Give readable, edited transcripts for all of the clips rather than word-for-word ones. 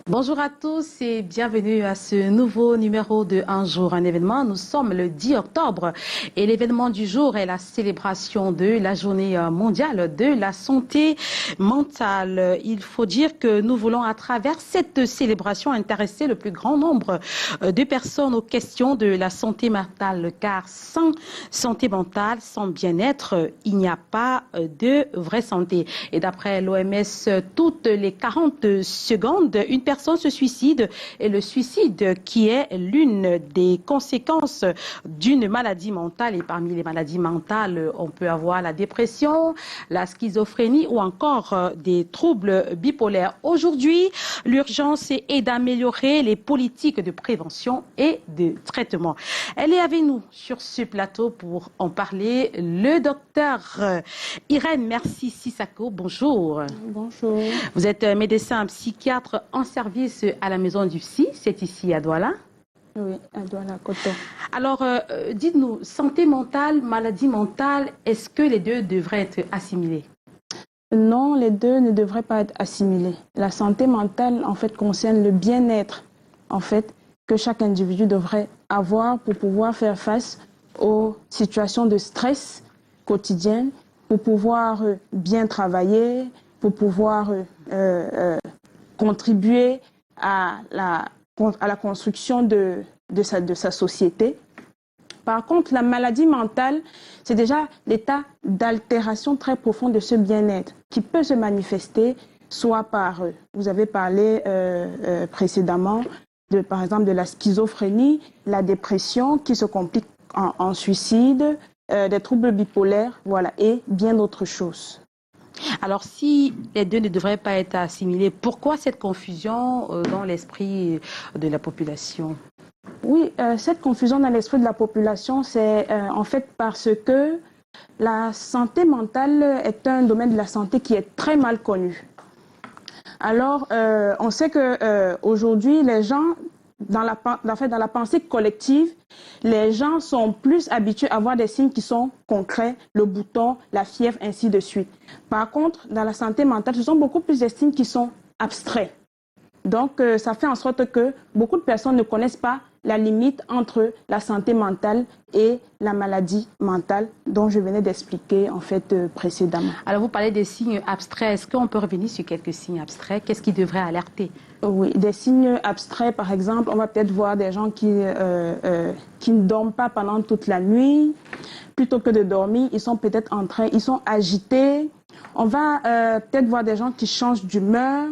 Bonjour à tous et bienvenue à ce nouveau numéro de Un jour, un événement. Nous sommes le 10 octobre et l'événement du jour est la célébration de la journée mondiale de la santé mentale. Il faut dire que nous voulons à travers cette célébration intéresser le plus grand nombre de personnes aux questions de la santé mentale, car sans santé mentale, sans bien-être, il n'y a pas de vraie santé. Et d'après l'OMS, toutes les 40 secondes, une personne se suicide, et le suicide qui est l'une des conséquences d'une maladie mentale. Et parmi les maladies mentales, on peut avoir la dépression, la schizophrénie ou encore des troubles bipolaires. Aujourd'hui, l'urgence est d'améliorer les politiques de prévention et de traitement. Elle est avec nous sur ce plateau pour en parler, le docteur Irène Merci Sissako. Bonjour. Bonjour. Vous êtes médecin psychiatre en service à la maison du psy, c'est ici à Douala. Oui, à Douala, Coton. Alors, dites-nous, santé mentale, maladie mentale, est-ce que les deux devraient être assimilés? Non, les deux ne devraient pas être assimilés. La santé mentale, en fait, concerne le bien-être, en fait, que chaque individu devrait avoir pour pouvoir faire face aux situations de stress quotidiennes, pour pouvoir bien travailler, pour pouvoir contribuer à la construction de sa société. Par contre, la maladie mentale, c'est déjà l'état d'altération très profond de ce bien-être qui peut se manifester soit par, vous avez parlé précédemment, par exemple de la schizophrénie, la dépression qui se complique en suicide, des troubles bipolaires, voilà, et bien d'autres choses. Alors, si les deux ne devraient pas être assimilés, pourquoi cette confusion dans l'esprit de la population? Oui, cette confusion dans l'esprit de la population, c'est en fait parce que la santé mentale est un domaine de la santé qui est très mal connu. Alors, on sait que aujourd'hui, les gens, dans la pensée collective, les gens sont plus habitués à voir des signes qui sont concrets, le bouton, la fièvre, ainsi de suite. Par contre, dans la santé mentale, ce sont beaucoup plus des signes qui sont abstraits. Donc, ça fait en sorte que beaucoup de personnes ne connaissent pas la limite entre la santé mentale et la maladie mentale dont je venais d'expliquer en fait précédemment. Alors, vous parlez des signes abstraits. Est-ce qu'on peut revenir sur quelques signes abstraits? Qu'est-ce qui devrait alerter? Oui, des signes abstraits, par exemple, on va peut-être voir des gens qui ne dorment pas pendant toute la nuit. Plutôt que de dormir, ils sont peut-être ils sont agités. On va peut-être voir des gens qui changent d'humeur,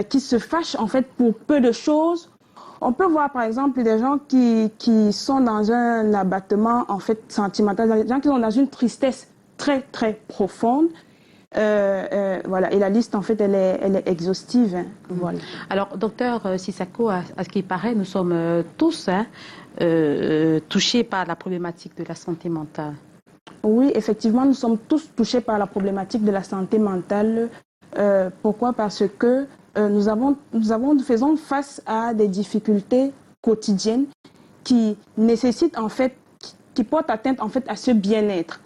qui se fâchent en fait pour peu de choses. On peut voir par exemple des gens qui sont dans un abattement en fait sentimental, des gens qui sont dans une tristesse très très profonde. Voilà, et la liste en fait elle est exhaustive. Hein. Voilà. Alors docteur Sissako, à ce qui paraît, nous sommes tous touchés par la problématique de la santé mentale. Oui, effectivement, nous sommes tous touchés par la problématique de la santé mentale. Pourquoi? Parce que nous faisons face à des difficultés quotidiennes qui nécessitent en fait, qui portent atteinte en fait à ce bien-être.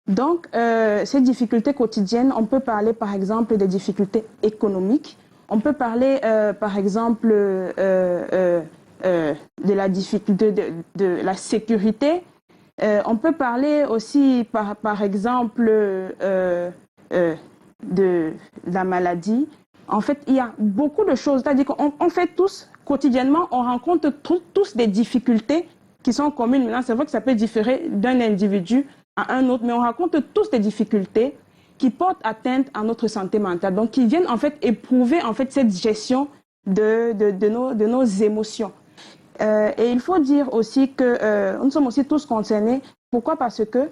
Donc, ces difficultés quotidiennes, on peut parler par exemple des difficultés économiques, on peut parler par exemple de la difficulté de la sécurité, on peut parler aussi par exemple de la maladie. En fait, il y a beaucoup de choses, c'est-à-dire qu'on fait tous, quotidiennement, on rencontre tous des difficultés qui sont communes. Maintenant, c'est vrai que ça peut différer d'un individu à un autre, mais on rencontre tous des difficultés qui portent atteinte à notre santé mentale, donc qui viennent en fait éprouver en fait cette gestion de nos émotions. Et il faut dire aussi que nous sommes aussi tous concernés. Pourquoi? Parce que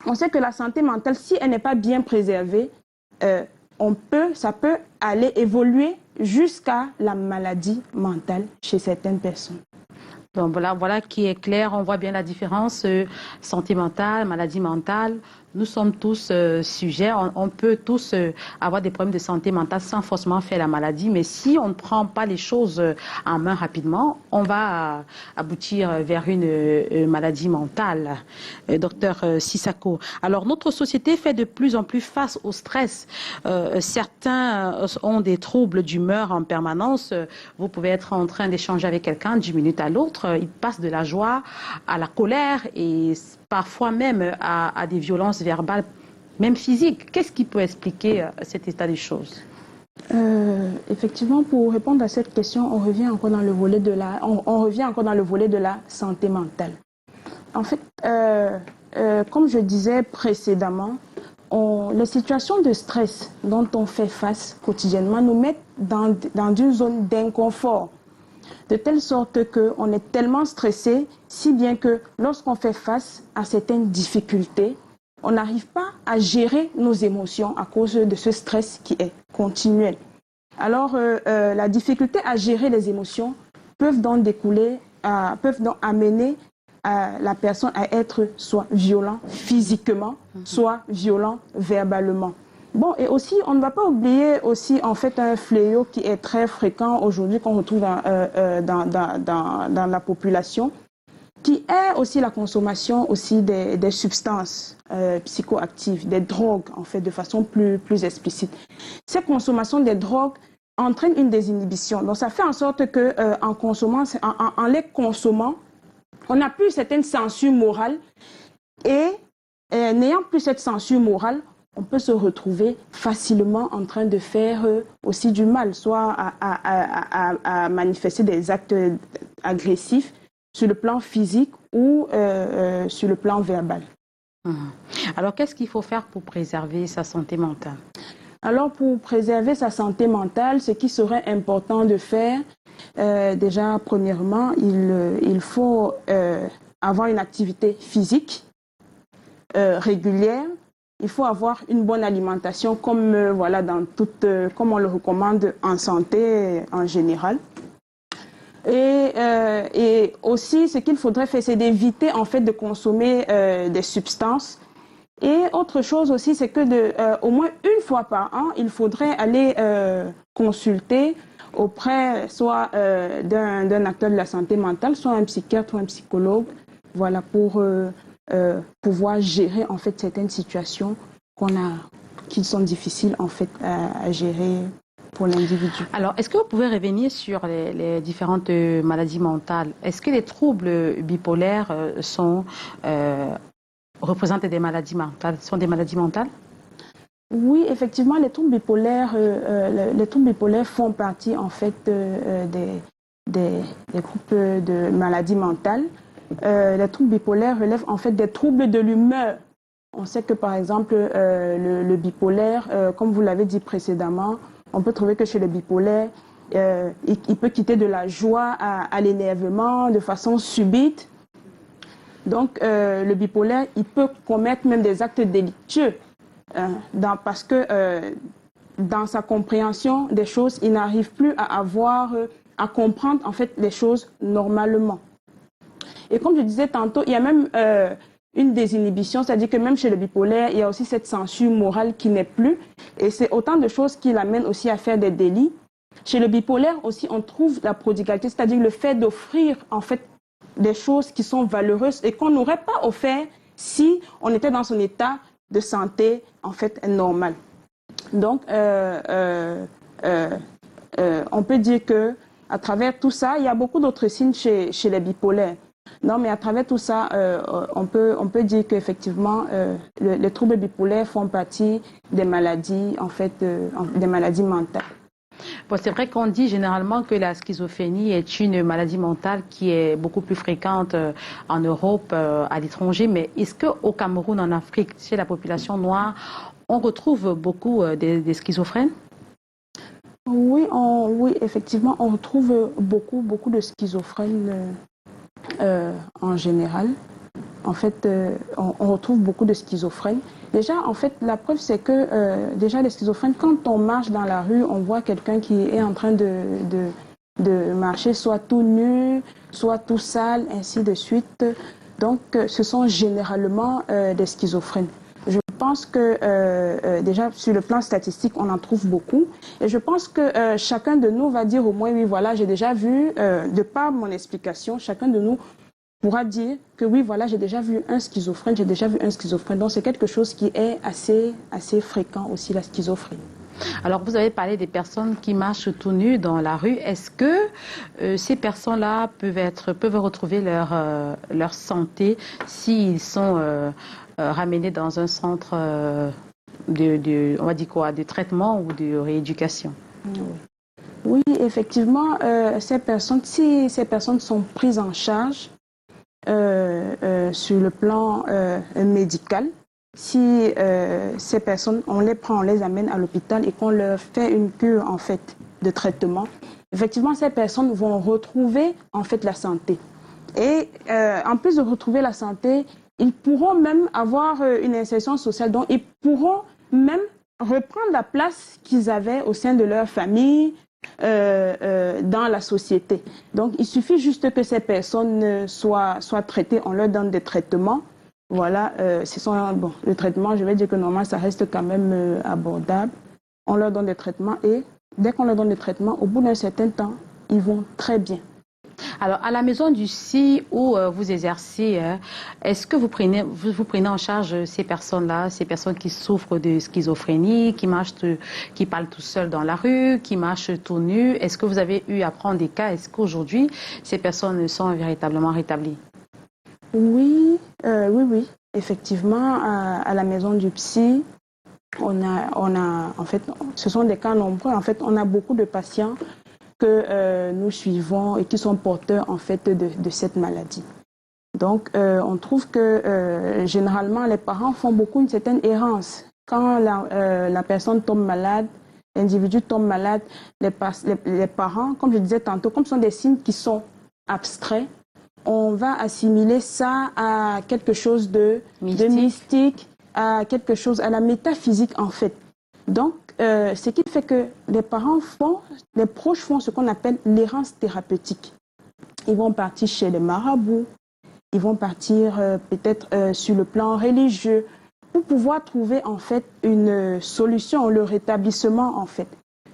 on sait que la santé mentale, si elle n'est pas bien préservée, ça peut aller évoluer jusqu'à la maladie mentale chez certaines personnes. Donc voilà qui est clair, on voit bien la différence, santé mentale, maladie mentale. Nous sommes tous sujets, on peut tous avoir des problèmes de santé mentale sans forcément faire la maladie, mais si on ne prend pas les choses en main rapidement, on va aboutir vers une maladie mentale. Docteur Sissako, alors notre société fait de plus en plus face au stress. Certains ont des troubles d'humeur en permanence. Vous pouvez être en train d'échanger avec quelqu'un d'une minute à l'autre, il passe de la joie à la colère et parfois même à des violences verbales, même physiques. Qu'est-ce qui peut expliquer cet état des choses? Effectivement, pour répondre à cette question, on revient encore dans le volet de la santé mentale. En fait, comme je disais précédemment, les situations de stress dont on fait face quotidiennement nous mettent dans une zone d'inconfort, de telle sorte qu'on est tellement stressé, si bien que lorsqu'on fait face à certaines difficultés, on n'arrive pas à gérer nos émotions à cause de ce stress qui est continuel. Alors, la difficulté à gérer les émotions peuvent donc amener la personne à être soit violent physiquement, soit violent verbalement. Bon, et aussi, on ne va pas oublier aussi, en fait, un fléau qui est très fréquent aujourd'hui, qu'on retrouve dans la population, qui est aussi la consommation aussi des substances psychoactives, des drogues, en fait, de façon plus explicite. Cette consommation des drogues entraîne une désinhibition. Donc, ça fait en sorte que en les consommant, on n'a plus certaine censure morale et n'ayant plus cette censure morale, on peut se retrouver facilement en train de faire aussi du mal, soit à manifester des actes agressifs sur le plan physique ou sur le plan verbal. Alors, qu'est-ce qu'il faut faire pour préserver sa santé mentale? Alors, pour préserver sa santé mentale, ce qui serait important de faire, déjà, premièrement, il faut avoir une activité physique régulière. Il faut avoir une bonne alimentation comme on le recommande en santé en général. Et aussi, ce qu'il faudrait faire, c'est d'éviter en fait de consommer des substances. Et autre chose aussi, c'est que au moins une fois par an, il faudrait aller consulter auprès soit d'un acteur de la santé mentale, soit un psychiatre ou un psychologue, voilà, pour pouvoir gérer en fait certaines situations qui sont difficiles en fait à gérer pour l'individu. Alors, est-ce que vous pouvez revenir sur les différentes maladies mentales? Est-ce que les troubles bipolaires représentent des maladies mentales, sont des maladies mentales? Oui, effectivement, les troubles bipolaires font partie en fait des groupes de maladies mentales. Les troubles bipolaires relèvent en fait des troubles de l'humeur. On sait que par exemple le bipolaire, comme vous l'avez dit précédemment, on peut trouver que chez le bipolaire, il peut quitter de la joie à l'énervement de façon subite. Donc le bipolaire, il peut commettre même des actes délictueux parce que dans sa compréhension des choses, il n'arrive plus à comprendre en fait les choses normalement. Et comme je disais tantôt, il y a même une désinhibition, c'est-à-dire que même chez le bipolaire, il y a aussi cette censure morale qui n'est plus. Et c'est autant de choses qui l'amènent aussi à faire des délits. Chez le bipolaire aussi, on trouve la prodigalité, c'est-à-dire le fait d'offrir en fait des choses qui sont valeureuses et qu'on n'aurait pas offert si on était dans son état de santé en fait normal. Donc, on peut dire que à travers tout ça, il y a beaucoup d'autres signes chez les bipolaires. Non, mais à travers tout ça, on peut dire qu'effectivement, les troubles bipolaires font partie des maladies, en fait, des maladies mentales. Bon, c'est vrai qu'on dit généralement que la schizophrénie est une maladie mentale qui est beaucoup plus fréquente en Europe, à l'étranger, mais est-ce qu'au Cameroun, en Afrique, chez la population noire, on retrouve beaucoup des schizophrènes? Oui, effectivement, on retrouve beaucoup de schizophrènes en général. En fait, on retrouve beaucoup de schizophrènes. Déjà, en fait, la preuve, c'est que déjà, les schizophrènes, quand on marche dans la rue, on voit quelqu'un qui est en train de marcher soit tout nu, soit tout sale, ainsi de suite. Donc, ce sont généralement des schizophrènes. Je pense que déjà sur le plan statistique, on en trouve beaucoup. Et je pense que chacun de nous va dire au moins, oui, voilà, j'ai déjà vu, de par mon explication, chacun de nous pourra dire que oui, voilà, j'ai déjà vu un schizophrène, j'ai déjà vu un schizophrène. Donc c'est quelque chose qui est assez fréquent aussi, la schizophrénie. Alors, vous avez parlé des personnes qui marchent tout nues dans la rue. Est-ce que ces personnes-là peuvent retrouver leur santé s'ils sont ramenés dans un centre on va dire quoi, de traitement ou de rééducation? Oui, effectivement, si ces personnes sont prises en charge sur le plan médical, si ces personnes, on les prend, on les amène à l'hôpital et qu'on leur fait une cure en fait de traitement, effectivement ces personnes vont retrouver en fait la santé. Et en plus de retrouver la santé, ils pourront même avoir une insertion sociale, donc ils pourront même reprendre la place qu'ils avaient au sein de leur famille, dans la société. Donc il suffit juste que ces personnes soient traitées, on leur donne des traitements. Voilà, bon, le traitement, je vais dire que normalement, ça reste quand même abordable. On leur donne des traitements et dès qu'on leur donne des traitements, au bout d'un certain temps, ils vont très bien. Alors, à la maison du psy où vous exercez, est-ce que vous prenez en charge ces personnes-là, ces personnes qui souffrent de schizophrénie, qui parlent tout seuls dans la rue, qui marchent tout nus? Est-ce que vous avez eu à prendre des cas? Est-ce qu'aujourd'hui, ces personnes sont véritablement rétablies? Oui, oui. Effectivement, à la maison du psy, en fait, ce sont des cas nombreux. En fait, on a beaucoup de patients que nous suivons et qui sont porteurs en fait de cette maladie. Donc, on trouve que généralement, les parents font beaucoup une certaine errance. Quand la personne tombe malade, l'individu tombe malade, les parents, comme je disais tantôt, comme ce sont des signes qui sont abstraits, on va assimiler ça à quelque chose de mystique, à quelque chose, à la métaphysique en fait. Donc, ce qui fait que les proches font ce qu'on appelle l'errance thérapeutique. Ils vont partir chez les marabouts, ils vont partir peut-être sur le plan religieux pour pouvoir trouver en fait une solution, le rétablissement en fait.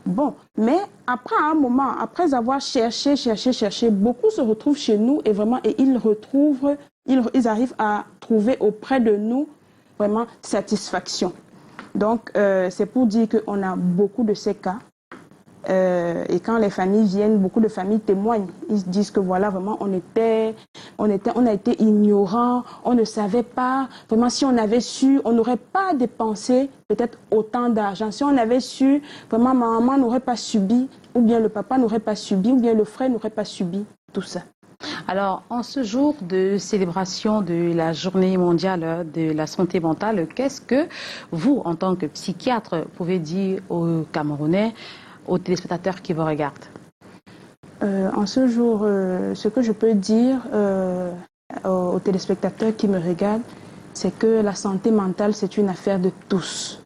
Bon, mais après un moment, après avoir cherché, beaucoup se retrouvent chez nous et vraiment, et ils arrivent à trouver auprès de nous vraiment satisfaction. Donc, c'est pour dire qu'on a beaucoup de ces cas. Et quand les familles viennent, beaucoup de familles témoignent. Ils disent que voilà, vraiment, on a été ignorants, on ne savait pas. Vraiment, si on avait su, on n'aurait pas dépensé peut-être autant d'argent. Si on avait su, vraiment, ma maman n'aurait pas subi, ou bien le papa n'aurait pas subi, ou bien le frère n'aurait pas subi tout ça. Alors, en ce jour de célébration de la journée mondiale de la santé mentale, qu'est-ce que vous, en tant que psychiatre, pouvez dire aux Camerounais, aux téléspectateurs qui vous regardent? En ce jour, ce que je peux dire aux téléspectateurs qui me regardent, c'est que la santé mentale, c'est une affaire de tous.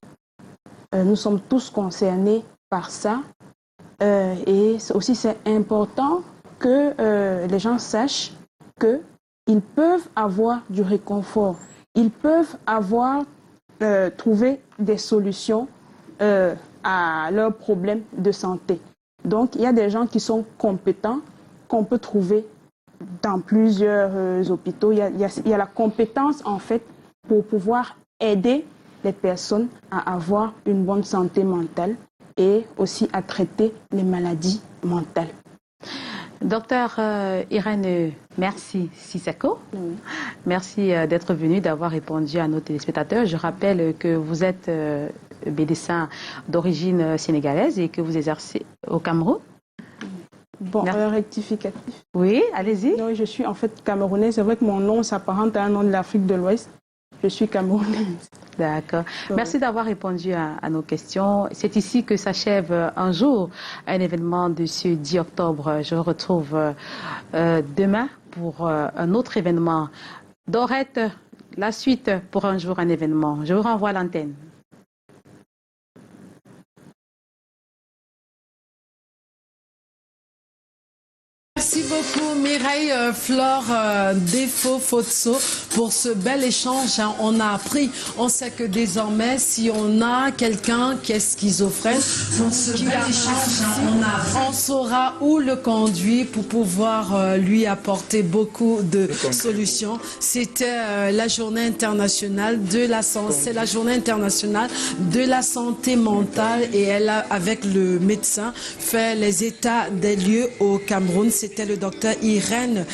Nous sommes tous concernés par ça. Et aussi, c'est important que les gens sachent qu'ils peuvent avoir du réconfort. Ils peuvent trouver des solutions à leurs problèmes de santé. Donc, il y a des gens qui sont compétents, qu'on peut trouver dans plusieurs hôpitaux. Il y a la compétence, en fait, pour pouvoir aider les personnes à avoir une bonne santé mentale et aussi à traiter les maladies mentales. Docteur Irène, merci Sissako. Oui. Merci d'être venue, d'avoir répondu à nos téléspectateurs. Je rappelle que vous êtes médecin d'origine sénégalaise et que vous exercez au Cameroun. Bon, rectificatif. Oui, allez-y. Oui, je suis en fait camerounaise. C'est vrai que mon nom s'apparente à un nom de l'Afrique de l'Ouest. Je suis camerounaise. D'accord. Merci d'avoir répondu à nos questions. C'est ici que s'achève un jour un événement de ce 10 octobre. Je vous retrouve demain pour un autre événement. Dorette, la suite pour un jour un événement. Je vous renvoie à l'antenne. Merci beaucoup Mireille Flore Defo-Fotso pour ce bel échange. On a appris, on sait que désormais si on a quelqu'un qui est schizophrène, on saura où le conduire pour pouvoir lui apporter beaucoup de solutions. C'était la journée internationale de la santé, c'est la journée internationale de la santé mentale et elle a avec le médecin fait les états des lieux au Cameroun. C'était le docteur Irène